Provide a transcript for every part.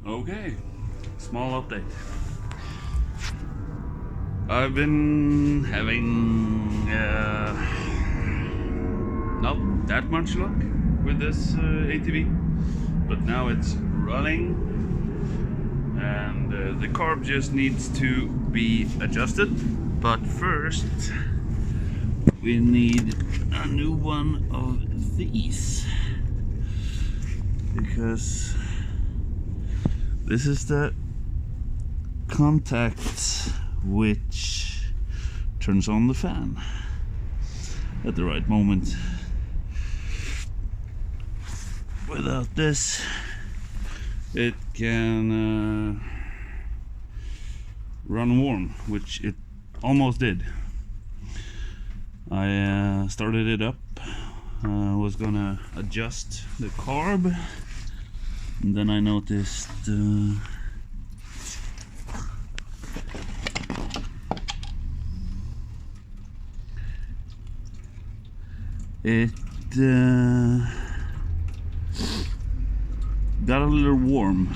Okay, small update. I've been having not that much luck with this ATV, but now it's running, and the carb just needs to be adjusted. But first, we need a new one of these, because this is the contact which turns on the fan at the right moment. Without this, it can run warm, which it almost did. I started it up, was gonna adjust the carb, and then I noticed it got a little warm,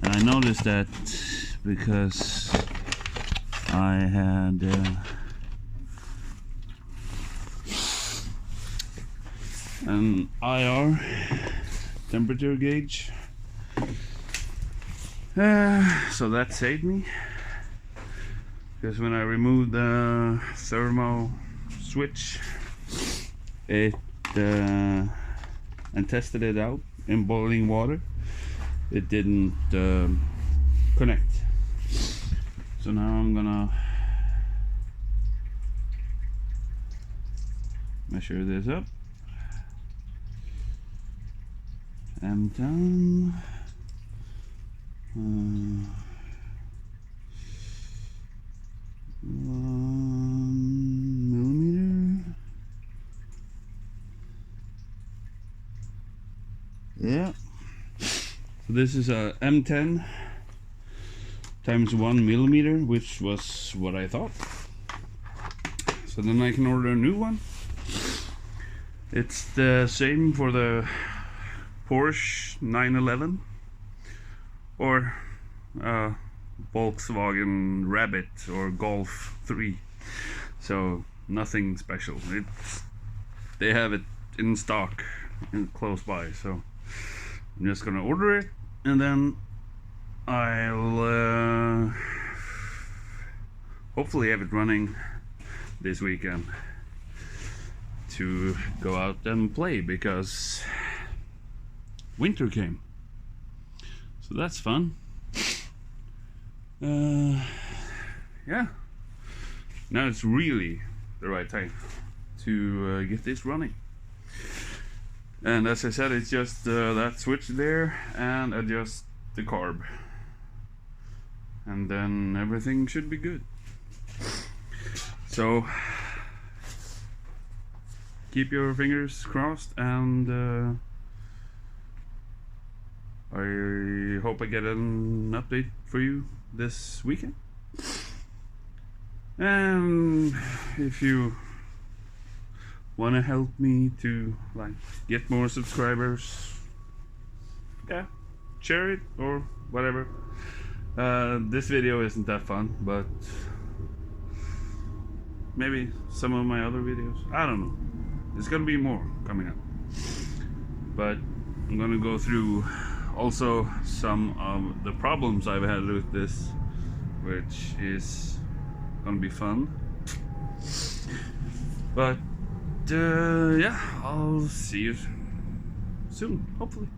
and I noticed that because I had an IR temperature gauge, so that saved me, because when I removed the thermoswitch and tested it out in boiling water, it didn't connect. So now I'm gonna measure this up. M10 1 millimeter. Yeah. So this is a M10 times 1 millimeter, which was what I thought. So then I can order a new one. It's the same for the Porsche 911 or Volkswagen Rabbit or Golf 3. So nothing special. They have it in stock and close by. So I'm just gonna order it, and then I'll hopefully have it running this weekend to go out and play, because winter came, so that's fun. Yeah, now it's really the right time to get this running. And as I said, it's just that switch there, and adjust the carb, and then everything should be good. So keep your fingers crossed, and I hope I get an update for you this weekend. And if you want to help me to get more subscribers, yeah, share it or whatever. This video isn't that fun, but maybe some of my other videos, I don't know. There's gonna be more coming up, but I'm gonna go through also some of the problems I've had with this, which is gonna be fun. But yeah, I'll see you soon, hopefully.